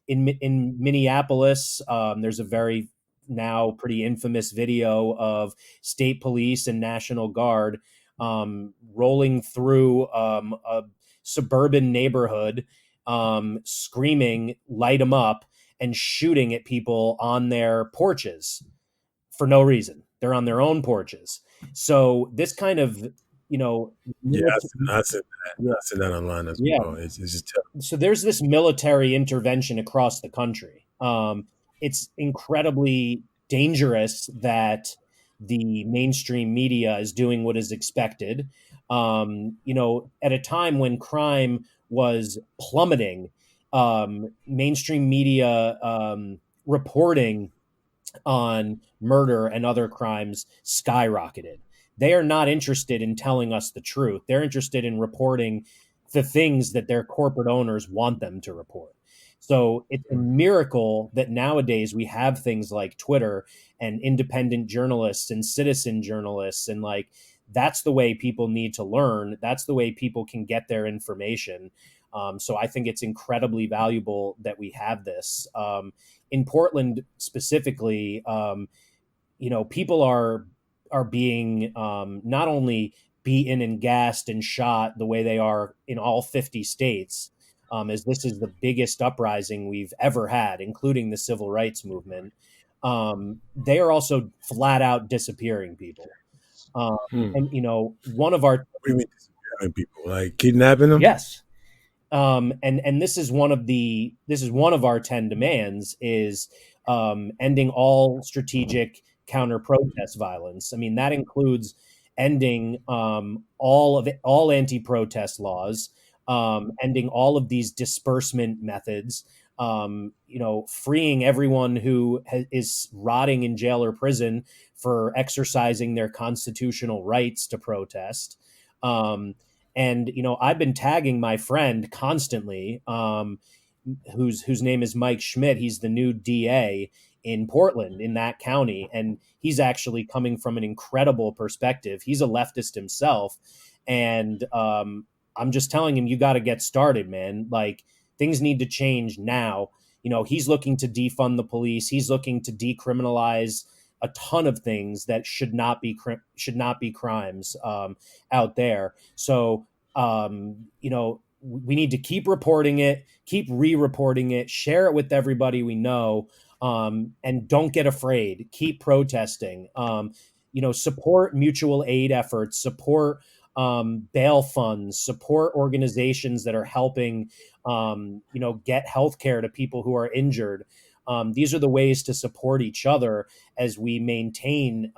In Minneapolis, there's a very now pretty infamous video of state police and National Guard rolling through a suburban neighborhood, screaming, "Light them up," and shooting at people on their porches for no reason. They're on their own porches. So this kind of, Yeah, I said that. I said that online as well. It's just terrible. So there's this military intervention across the country. It's incredibly dangerous that the mainstream media is doing what is expected. At a time when crime was plummeting, mainstream media reporting on murder and other crimes skyrocketed. They are not interested in telling us the truth. They're interested in reporting the things that their corporate owners want them to report. So it's a miracle that nowadays we have things like Twitter and independent journalists and citizen journalists. And that's the way people need to learn. That's the way people can get their information. So I think it's incredibly valuable that we have this. In Portland specifically, people are being not only beaten and gassed and shot the way they are in all 50 states, as this is the biggest uprising we've ever had, including the civil rights movement. They are also flat out disappearing people. And one of our What do you mean disappearing people? Like kidnapping them? Yes. And this is one of our 10 demands is ending all strategic counter protest violence. That includes ending all anti-protest laws, ending all of these disbursement methods, freeing everyone who is rotting in jail or prison for exercising their constitutional rights to protest. And I've been tagging my friend constantly, whose name is Mike Schmidt. He's the new DA in Portland, in that county, and he's actually coming from an incredible perspective. He's a leftist himself, and I'm just telling him, you got to get started, man. Things need to change now. He's looking to defund the police. He's looking to decriminalize a ton of things that should not be crimes out there. So we need to keep reporting it, keep re-reporting it, share it with everybody we know, and don't get afraid. Keep protesting. Support mutual aid efforts, support bail funds, support organizations that are helping get healthcare to people who are injured. These are the ways to support each other as we maintain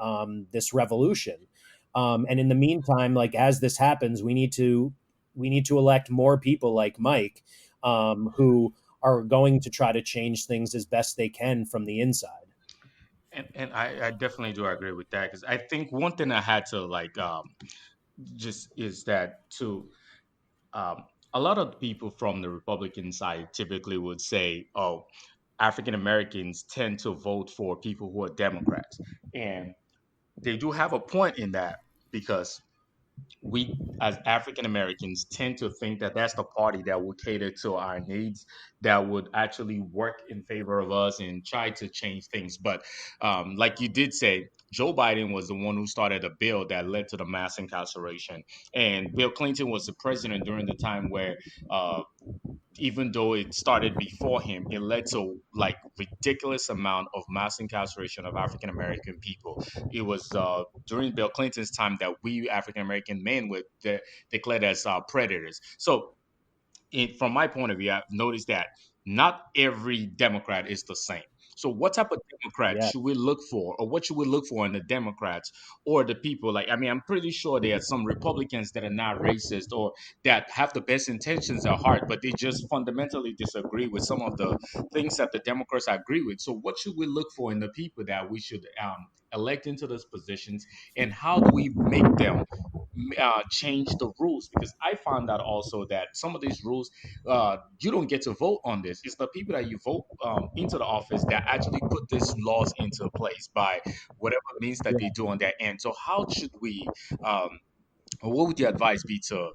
this revolution. And in the meantime, like as this happens, we need to elect more people like Mike, who are going to try to change things as best they can from the inside. And I definitely do agree with that, because I think one thing I had to like just is that to um, a lot of people from the Republican side typically would say, "Oh, African Americans tend to vote for people who are Democrats," and they do have a point in that, because we as African Americans tend to think that that's the party that will cater to our needs, that would actually work in favor of us and try to change things. But like you did say, Joe Biden was the one who started a bill that led to the mass incarceration, and Bill Clinton was the president during the time where uh, even though it started before him, it led to like ridiculous amount of mass incarceration of African American people. It was during Bill Clinton's time that we African American men were declared as predators. So from my point of view, I've noticed that not every Democrat is the same. So, what type of Democrat Yeah. should we look for, or what should we look for in the Democrats or the people? Like, I mean, I'm pretty sure there are some Republicans that are not racist or that have the best intentions at heart, but they just fundamentally disagree with some of the things that the Democrats agree with. So, what should we look for in the people that we should elect into those positions, and how do we make them change the rules? Because I found out also that some of these rules, you don't get to vote on this. It's the people that you vote into the office that actually put these laws into place by whatever means that they do on their end. So how should we, um, what would your advice be to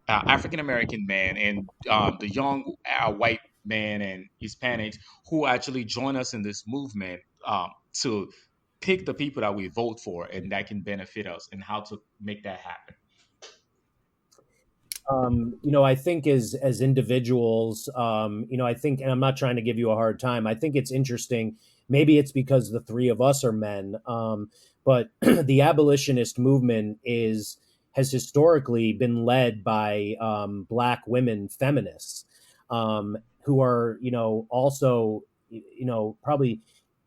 African American men and the young white men and Hispanics who actually join us in this movement, to pick the people that we vote for and that can benefit us, and how to make that happen? I think as individuals, I think, and I'm not trying to give you a hard time. I think it's interesting. Maybe it's because the three of us are men, but the abolitionist movement has historically been led by Black women feminists, who are, also, probably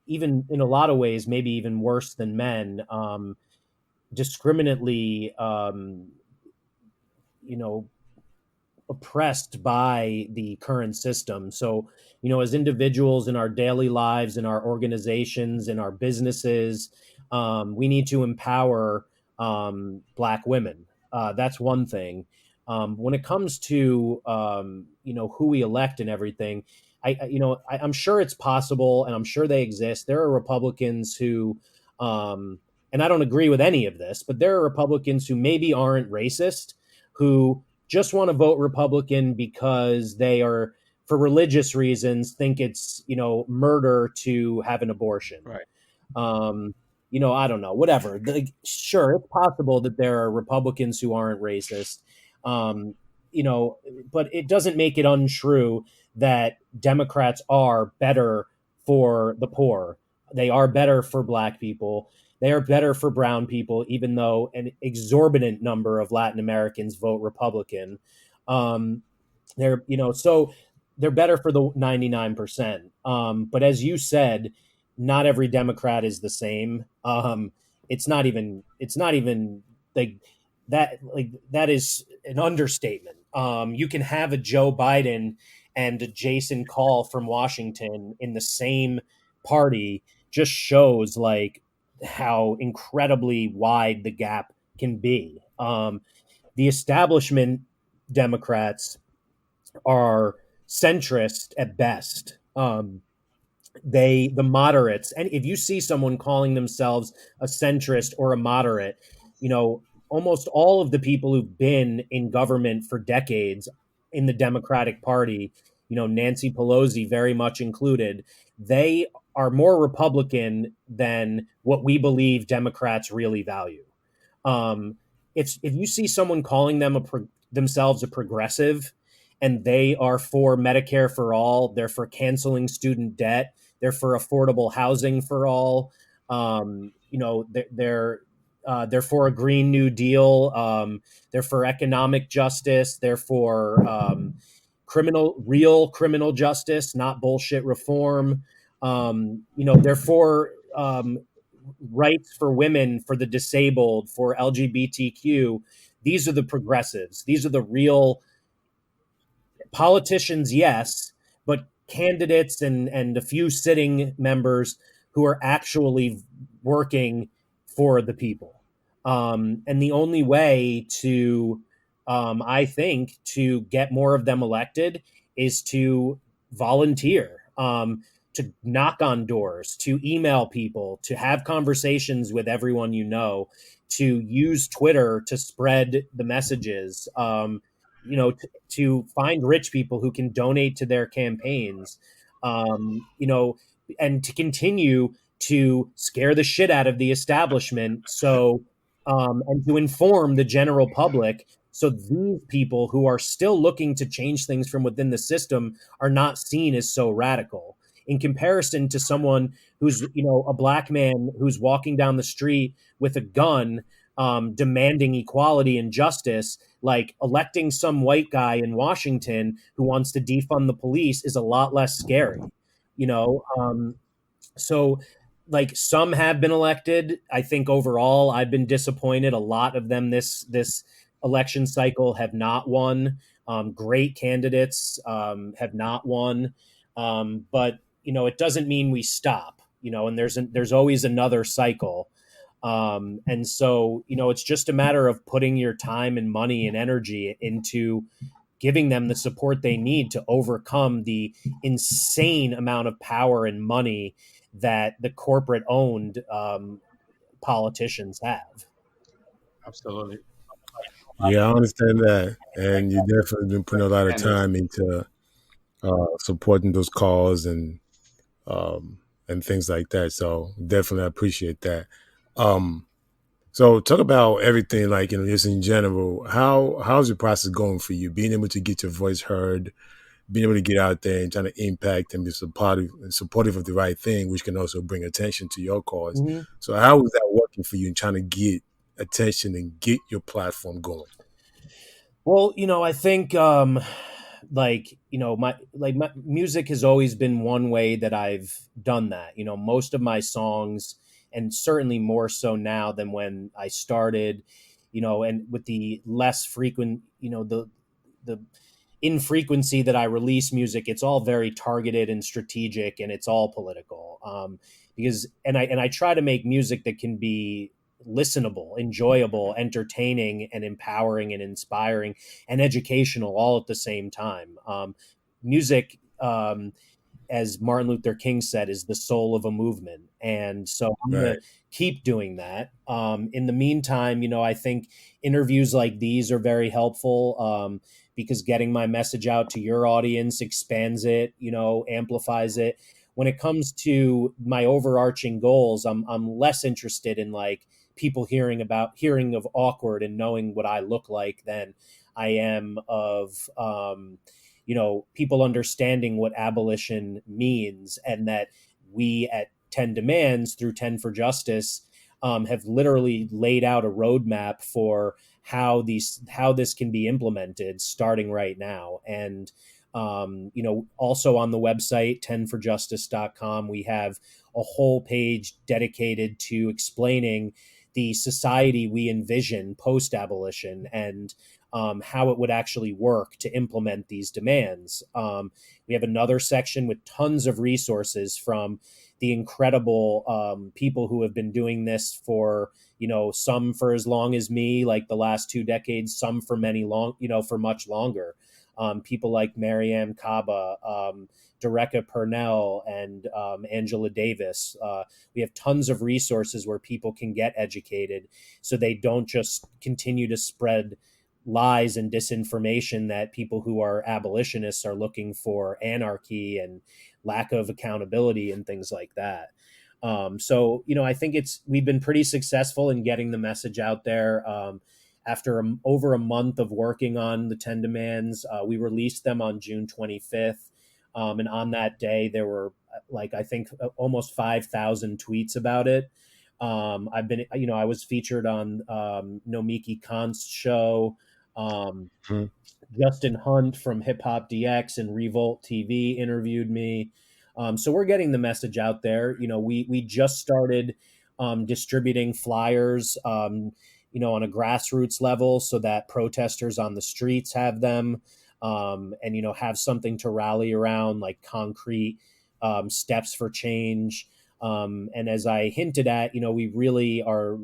even in a lot of ways, maybe even worse than men, discriminately, you know, oppressed by the current system. So, as individuals in our daily lives, in our organizations, in our businesses, we need to empower Black women. That's one thing. When it comes to who we elect and everything, I'm sure it's possible, and I'm sure they exist. There are Republicans who, and I don't agree with any of this, but there are Republicans who maybe aren't racist, who just want to vote Republican because they are, for religious reasons, think it's murder to have an abortion. Right. I don't know, whatever. Sure, it's possible that there are Republicans who aren't racist, um, you know, but it doesn't make it untrue that Democrats are better for the poor. They are better for Black people. They are better for brown people, even though an exorbitant number of Latin Americans vote Republican. Um, so they're better for the 99%. But as you said, not every Democrat is the same. It's not even like that. Like that is an understatement. You can have a Joe Biden and a Jason Call from Washington in the same party. Just shows like how incredibly wide the gap can be. The establishment Democrats are centrist at best. The moderates, and if you see someone calling themselves a centrist or a moderate, almost all of the people who've been in government for decades in the Democratic Party, Nancy Pelosi very much included, they are more Republican than what we believe Democrats really value. Um, if you see someone calling themselves a progressive, and they are for Medicare for all, they're for canceling student debt, they're for affordable housing for all. They're for a Green New Deal. They're for economic justice. They're for real criminal justice, not bullshit reform. They're for rights for women, for the disabled, for LGBTQ. These are the progressives. These are the real politicians, yes, but candidates and a few sitting members who are actually working for the people. And the only way to, I think, to get more of them elected is to volunteer, to knock on doors, to email people, to have conversations with everyone you know, to use Twitter to spread the messages. To find rich people who can donate to their campaigns, you know, and to continue to scare the shit out of the establishment. So, and to inform the general public so these people who are still looking to change things from within the system are not seen as so radical in comparison to someone who's, a black man who's walking down the street with a gun, demanding equality and justice. Like, electing some white guy in Washington who wants to defund the police is a lot less scary, you know? So, like, some have been elected. I think overall I've been disappointed. A lot of them this election cycle have not won. Great candidates have not won. But it doesn't mean we stop, and there's always another cycle. And so, it's just a matter of putting your time and money and energy into giving them the support they need to overcome the insane amount of power and money that the corporate owned politicians have. Absolutely. Yeah, I understand that, and you definitely been putting a lot of And it's time into supporting those cause and things like that. So definitely I appreciate that. Um, so talk about everything, like, just in general. How's your process going for you? Being able to get your voice heard, being able to get out there and trying to impact and be supportive of the right thing, which can also bring attention to your cause. Mm-hmm. So how is that working for you in trying to get attention and get your platform going? Well, I think my music has always been one way that I've done that. Most of my songs, and certainly more so now than when I started, and with the less frequent, the infrequency that I release music, it's all very targeted and strategic, and it's all political. Because I try to make music that can be listenable, enjoyable, entertaining, and empowering, and inspiring, and educational, all at the same time. Music, as Martin Luther King said, is the soul of a movement. And so I'm going Right. to keep doing that. In the meantime, I think interviews like these are very helpful, because getting my message out to your audience expands it, amplifies it. When it comes to my overarching goals, I'm less interested in, like, people hearing of Awkward and knowing what I look like than I am of people understanding what abolition means, and that we at 10 Demands, through 10 for Justice, have literally laid out a roadmap for how this can be implemented starting right now. And also on the website 10forjustice.com, we have a whole page dedicated to explaining the society we envision post abolition, and how it would actually work to implement these demands. We have another section with tons of resources from the incredible people who have been doing this for, some for as long as me, like the last 2 decades, some for for much longer. People like Mariam Kaba, Dereka Purnell, and Angela Davis. We have tons of resources where people can get educated, so they don't just continue to spread lies and disinformation that people who are abolitionists are looking for anarchy and lack of accountability and things like that. So, I think we've been pretty successful in getting the message out there. After over a month of working on the 10 Demands, we released them on June 25th. And on that day, there were, I think, almost 5,000 tweets about it. I was featured on Nomiki Kant's show. Hmm. Justin Hunt from Hip Hop DX and Revolt TV interviewed me. So we're getting the message out there. We just started distributing flyers, on a grassroots level so that protesters on the streets have them, and have something to rally around, like concrete steps for change. And as I hinted at, we really are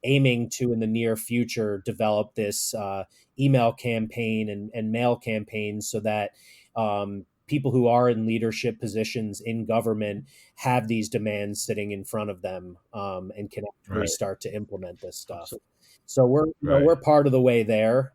aiming to, in the near future, develop this email campaign and mail campaign so that people who are in leadership positions in government have these demands sitting in front of them, and can actually start to implement this stuff. So we're part of the way there.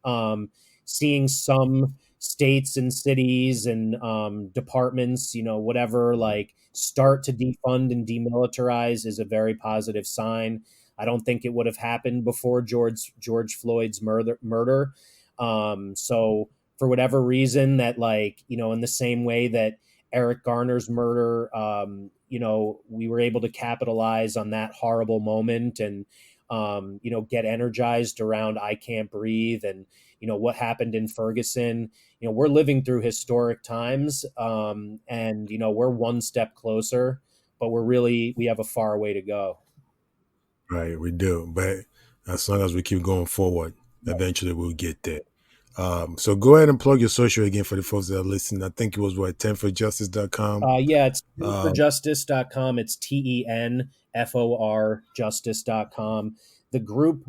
Seeing some states and cities and departments, whatever, like start to defund and demilitarize is a very positive sign. I don't think it would have happened before George Floyd's murder. So for whatever reason, that in the same way that Eric Garner's murder, we were able to capitalize on that horrible moment and get energized around I Can't Breathe and what happened in Ferguson. We're living through historic times, and we're one step closer, but we have a far way to go. Right, we do. But as long as we keep going forward, eventually we'll get there. So go ahead and plug your social again for the folks that are listening. I think it was 10forjustice.com. Yeah, it's tenforjustice.com. It's TENFOR justice.com. The group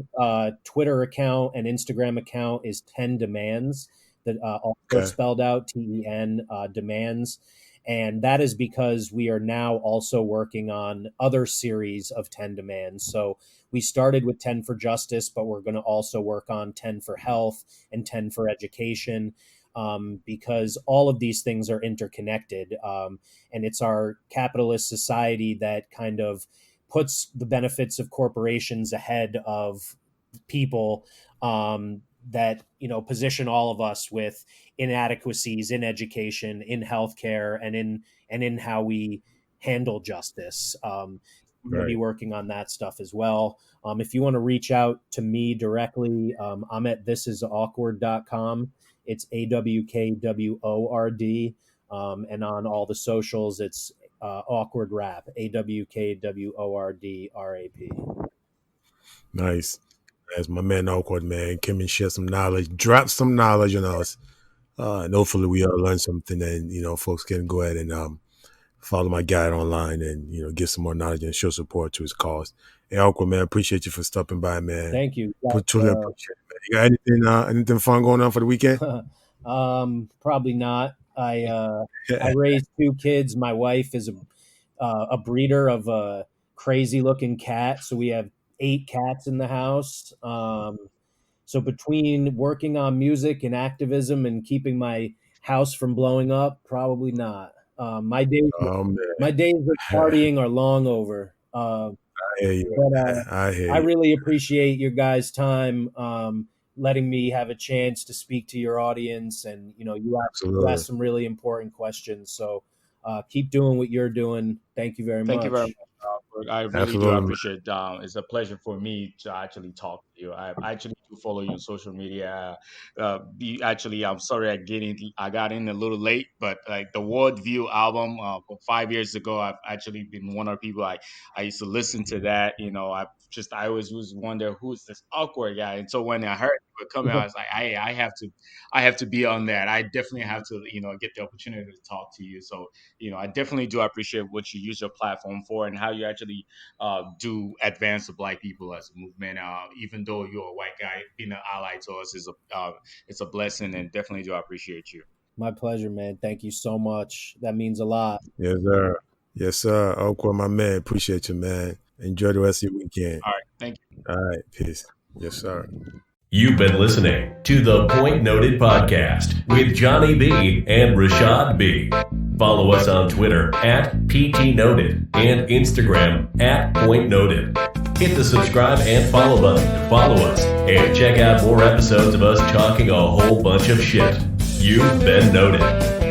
Twitter account and Instagram account is 10 Demands, that also spelled out TEN Demands. And that is because we are now also working on other series of 10 Demands. So we started with 10 for Justice, but we're going to also work on 10 for Health and 10 for Education, because all of these things are interconnected. And it's our capitalist society that kind of puts the benefits of corporations ahead of people, that position all of us with inadequacies in education, in healthcare, and in how we handle justice. We're going to be working on that stuff as well. If you want to reach out to me directly, I'm at thisisawkward.com. It's AWKWORD. And on all the socials, it's Awkward Rap, AWKWORDRAP. Nice. As my man Awkward, man, came and share some knowledge, drop some knowledge on us. And hopefully we all learn something, and, folks can go ahead and follow my guide online and, get some more knowledge and show support to his cause. Hey, Awkward, man, appreciate you for stopping by, man. Thank you. Truly appreciate it, man. You got anything fun going on for the weekend? Probably not. I raised 2 kids. My wife is a breeder of a crazy looking cat. So we have 8 cats in the house. So between working on music and activism and keeping my house from blowing up, probably not. My days of partying are long over. I hear you. But I really appreciate your guys' time, letting me have a chance to speak to your audience, and you asked some really important questions. So keep doing what you're doing. Thank you very much. Thank you very much. I really do appreciate it. It's a pleasure for me to actually talk to you. I actually do follow you on social media. I'm sorry I got in a little late, but like the World View album 5 years ago, I've actually been one of the people I used to listen to that. I always was wonder who's this Awkward guy. And so when I heard you were coming, I was like, I have to be on that. I definitely have to, get the opportunity to talk to you. So, I definitely do appreciate what you use your platform for and how you actually do advance the Black people as a movement. Even though you're a white guy, being an ally to us it's a blessing, and definitely do appreciate you. My pleasure, man. Thank you so much. That means a lot. Yes, sir. Yes, sir. Awkward, my man. Appreciate you, man. Enjoy the rest of your weekend. All right. Thank you. All right. Peace. Yes, sir. You've been listening to the Point Noted Podcast with Johnny B and Rashad B. Follow us on Twitter at PTNoted and Instagram at Point Noted. Hit the subscribe and follow button to follow us and check out more episodes of us talking a whole bunch of shit. You've been noted.